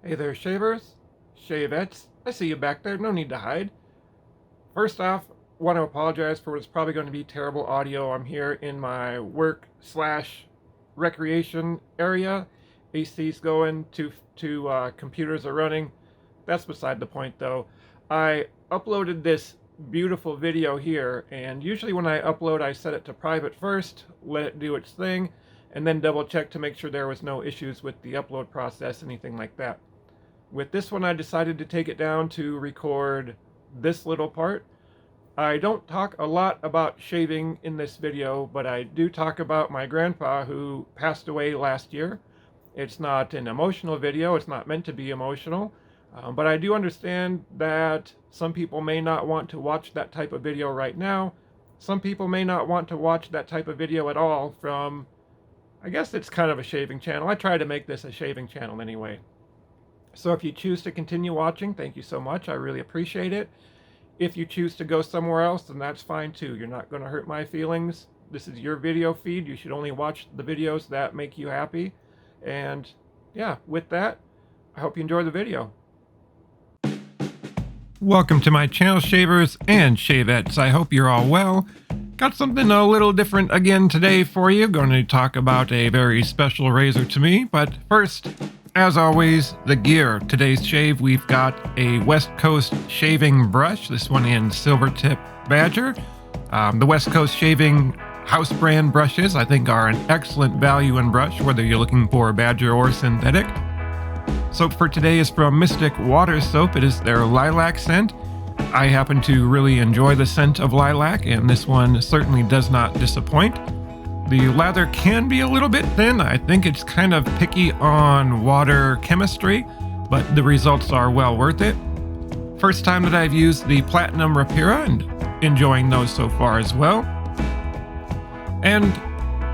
Hey there, shavers, shavettes. I see you back there. No need to hide. First off, want to apologize for what's probably going to be terrible audio. I'm here in my work/recreation area. AC's going, two computers are running. That's beside the point, though. I uploaded this beautiful video here, and usually when I upload, I set it to private first, let it do its thing, and then double check to make sure there was no issues with the upload process, anything like that. With this one, I decided to take it down to record this little part. I don't talk a lot about shaving in this video, but I do talk about my grandpa who passed away last year. It's not an emotional video, it's not meant to be emotional, but I do understand that some people may not want to watch that type of video right now. Some people may not want to watch that type of video at all from, I guess it's kind of a shaving channel. I try to make this a shaving channel anyway. So if you choose to continue watching, thank you so much. I really appreciate it. If you choose to go somewhere else, then that's fine too. You're not going to hurt my feelings. This is your video feed. You should only watch the videos that make you happy. And yeah, with that, I hope you enjoy the video. Welcome to my channel, shavers and shavettes. I hope you're all well. Got something a little different again today for you. Going to talk about a very special razor to me. But first, as always, the gear. Today's shave, we've got a West Coast shaving brush. This one in Silver Tip Badger. The West Coast shaving house brand brushes, I think, are an excellent value in brush, whether you're looking for Badger or synthetic. Soap for today is from Mystic Water Soap. It is their lilac scent. I happen to really enjoy the scent of lilac, and this one certainly does not disappoint. The lather can be a little bit thin. I think it's kind of picky on water chemistry, but the results are well worth it. First time that I've used the Platinum Rapira and enjoying those so far as well. And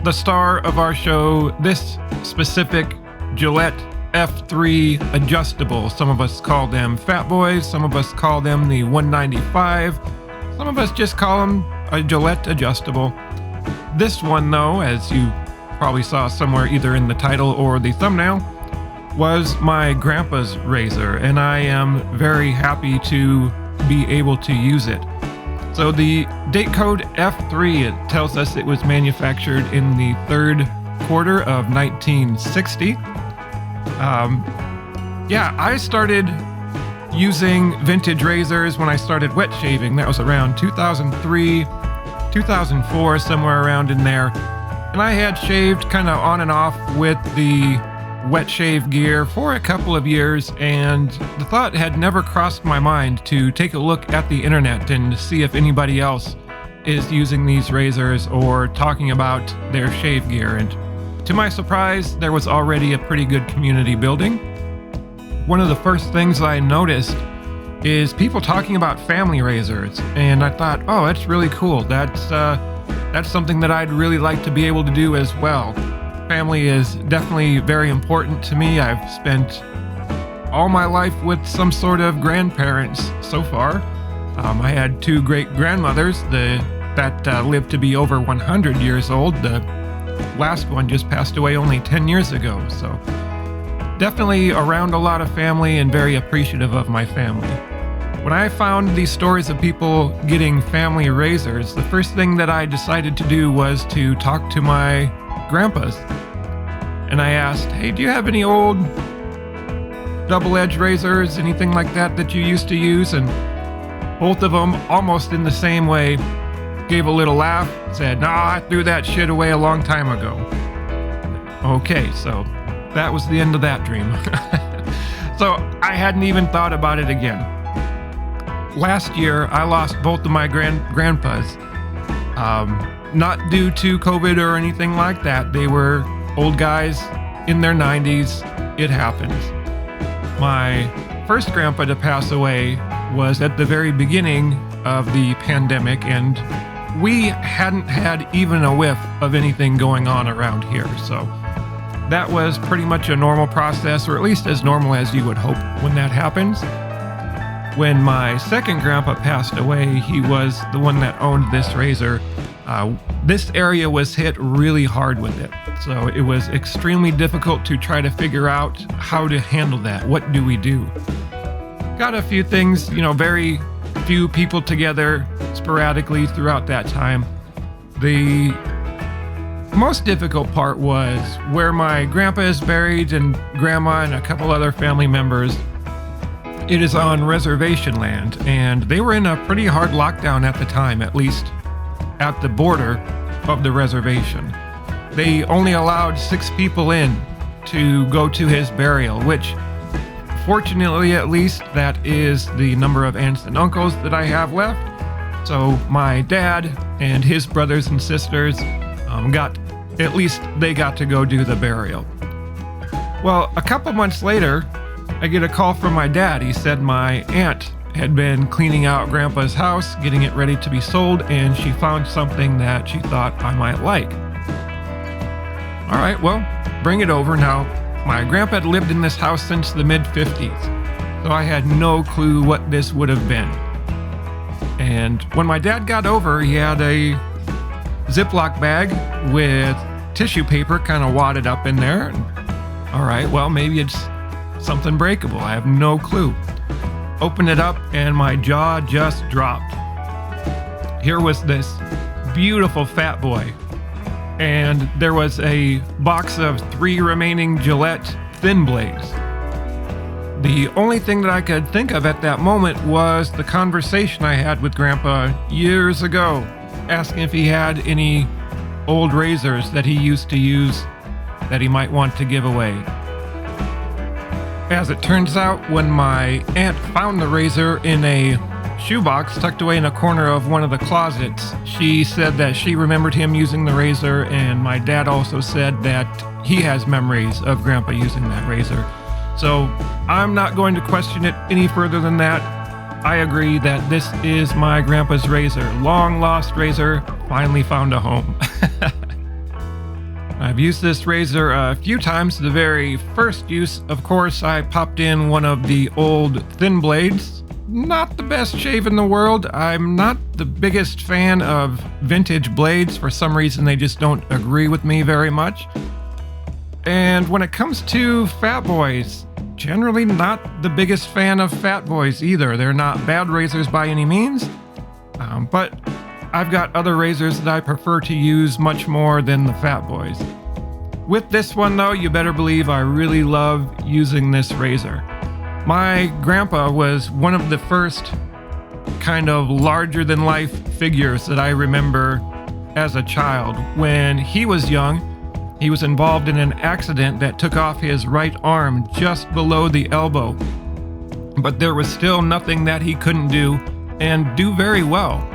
the star of our show, this specific Gillette F3 adjustable. Some of us call them Fatboys, some of us call them the 195, some of us just call them a Gillette adjustable. This one, though, as you probably saw somewhere either in the title or the thumbnail, was my grandpa's razor, and I am very happy to be able to use it. So the date code F3, it tells us it was manufactured in the third quarter of 1960. I started using vintage razors when I started wet shaving. That was around 2003, 2004, somewhere around in there. And I had shaved kind of on and off with the wet shave gear for a couple of years, and the thought had never crossed my mind to take a look at the internet and see if anybody else is using these razors or talking about their shave gear. And to my surprise, there was already a pretty good community building. One of the first things I noticed is people talking about family razors, and I thought, oh, that's really cool. That's something that I'd really like to be able to do as well. Family is definitely very important to me. I've spent all my life with some sort of grandparents so far. I had two great grandmothers that lived to be over 100 years old. The last one just passed away only 10 years ago. So definitely around a lot of family and very appreciative of my family. When I found these stories of people getting family razors, the first thing that I decided to do was to talk to my grandpas. And I asked, hey, do you have any old double-edged razors, anything like that you used to use? And both of them, almost in the same way, gave a little laugh, said, no, I threw that shit away a long time ago. Okay, so that was the end of that dream. So I hadn't even thought about it again. Last year, I lost both of my grandpas. Not due to COVID or anything like that. They were old guys in their 90s. It happens. My first grandpa to pass away was at the very beginning of the pandemic, and we hadn't had even a whiff of anything going on around here. So that was pretty much a normal process, or at least as normal as you would hope when that happens. When my second grandpa passed away, he was the one that owned this razor. This area was hit really hard with it. So it was extremely difficult to try to figure out how to handle that. What do we do? Got a few things, very few people together sporadically throughout that time. The most difficult part was where my grandpa is buried and grandma and a couple other family members. It is on reservation land, and they were in a pretty hard lockdown at the time, at least at the border of the reservation. They only allowed 6 people in to go to his burial, which fortunately, at least, that is the number of aunts and uncles that I have left. So my dad and his brothers and sisters they got to go do the burial. Well, a couple months later, I get a call from my dad. He said my aunt had been cleaning out Grandpa's house, getting it ready to be sold, and she found something that she thought I might like. All right, well, bring it over. Now, my grandpa had lived in this house since the mid-50s, so I had no clue what this would have been. And when my dad got over, he had a Ziploc bag with tissue paper kind of wadded up in there. And, all right, well, maybe it's something breakable. I have no clue. Opened it up and my jaw just dropped. Here was this beautiful Fatboy, and there was a box of 3 remaining Gillette Thin blades. The only thing that I could think of at that moment was the conversation I had with Grandpa years ago, asking if he had any old razors that he used to use that he might want to give away. As it turns out, when my aunt found the razor in a shoebox tucked away in a corner of one of the closets, she said that she remembered him using the razor, and my dad also said that he has memories of Grandpa using that razor. So I'm not going to question it any further than that. I agree that this is my grandpa's razor. Long lost razor, finally found a home. I've used this razor a few times. The very first use, of course, I popped in one of the old thin blades. Not the best shave in the world. I'm not the biggest fan of vintage blades. For some reason, they just don't agree with me very much. And when it comes to Fatboys, generally not the biggest fan of Fatboys either. They're not bad razors by any means, but I've got other razors that I prefer to use much more than the Fatboys. With this one though, you better believe I really love using this razor. My grandpa was one of the first kind of larger than life figures that I remember as a child. When he was young, he was involved in an accident that took off his right arm just below the elbow. But there was still nothing that he couldn't do, and do very well.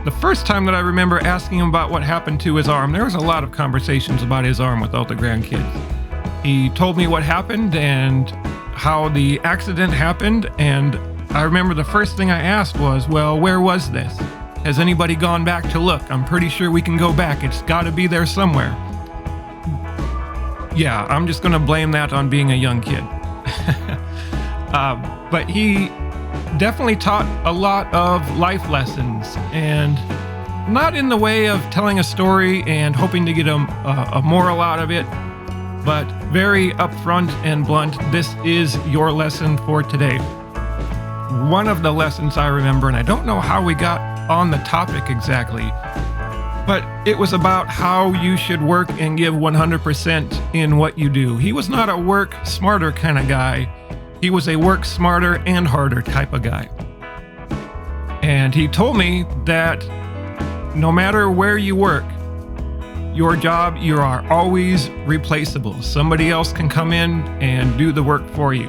The first time that I remember asking him about what happened to his arm, there was a lot of conversations about his arm with all the grandkids. He told me what happened and how the accident happened, and I remember the first thing I asked was, well, where was this? Has anybody gone back to look? I'm pretty sure we can go back. It's got to be there somewhere. Yeah, I'm just going to blame that on being a young kid. But he definitely taught a lot of life lessons, and not in the way of telling a story and hoping to get a moral out of it, but very upfront and blunt. This is your lesson for today. One of the lessons I remember, and I don't know how we got on the topic exactly, but it was about how you should work and give 100% in what you do. He was not a work smarter kind of guy. He was a work smarter and harder type of guy. And he told me that no matter where you work, your job, you are always replaceable. Somebody else can come in and do the work for you.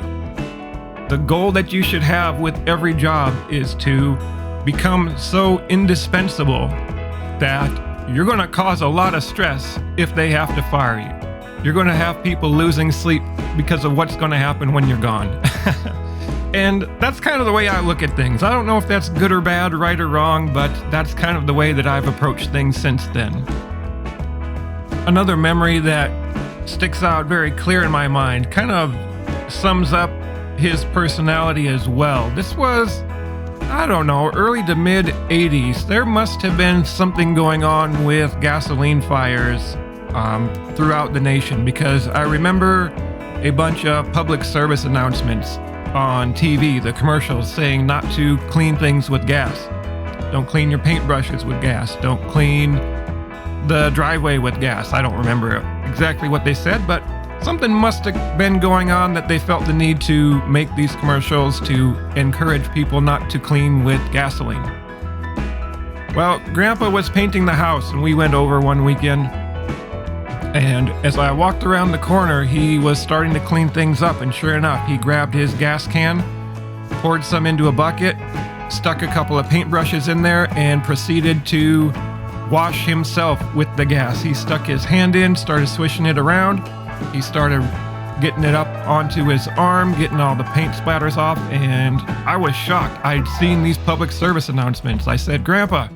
The goal that you should have with every job is to become so indispensable that you're going to cause a lot of stress if they have to fire you. You're going to have people losing sleep because of what's going to happen when you're gone. And that's kind of the way I look at things. I don't know if that's good or bad, right or wrong, but that's kind of the way that I've approached things since then. Another memory that sticks out very clear in my mind kind of sums up his personality as well. This was I don't know, early to mid 80s, there must have been something going on with gasoline fires throughout the nation, because I remember a bunch of public service announcements on TV, the commercials saying not to clean things with gas. Don't clean your paintbrushes with gas. Don't clean the driveway with gas. I don't remember exactly what they said, but something must have been going on that they felt the need to make these commercials to encourage people not to clean with gasoline. Well, Grandpa was painting the house and we went over one weekend. And as I walked around the corner, he was starting to clean things up, and sure enough, he grabbed his gas can, poured some into a bucket, stuck a couple of paintbrushes in there, and proceeded to wash himself with the gas. He stuck his hand in, started swishing it around. He started getting it up onto his arm, getting all the paint splatters off, and I was shocked. I'd seen these public service announcements. I said, "Grandpa,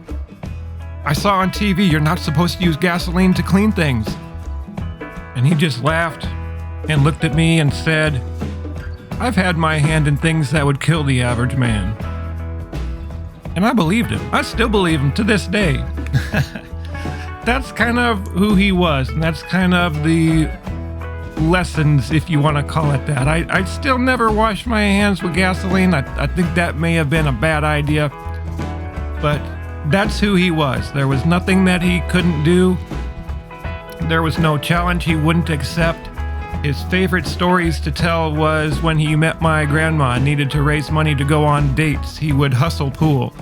I saw on TV you're not supposed to use gasoline to clean things." And he just laughed and looked at me and said, "I've had my hand in things that would kill the average man." And I believed him. I still believe him to this day. That's kind of who he was, and that's kind of the lessons, if you want to call it that. I still never wash my hands with gasoline. I think that may have been a bad idea, but that's who he was. There was nothing that he couldn't do. There was no challenge he wouldn't accept. His favorite stories to tell was when he met my grandma and needed to raise money to go on dates, he would hustle pool.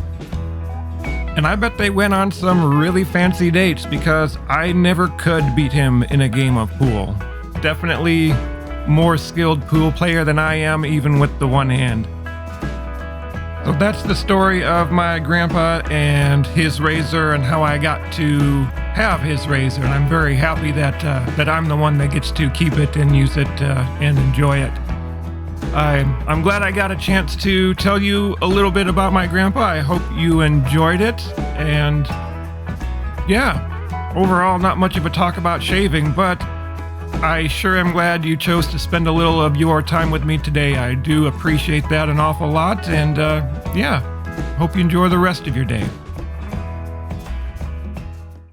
And I bet they went on some really fancy dates, because I never could beat him in a game of pool. Definitely more skilled pool player than I am, even with the one hand. So that's the story of my grandpa and his razor and how I got to have his razor. And I'm very happy that I'm the one that gets to keep it and use it and enjoy it. I'm glad I got a chance to tell you a little bit about my grandpa. I hope you enjoyed it. And yeah, overall, not much of a talk about shaving, but I sure am glad you chose to spend a little of your time with me today. I do appreciate that an awful lot. And yeah, hope you enjoy the rest of your day.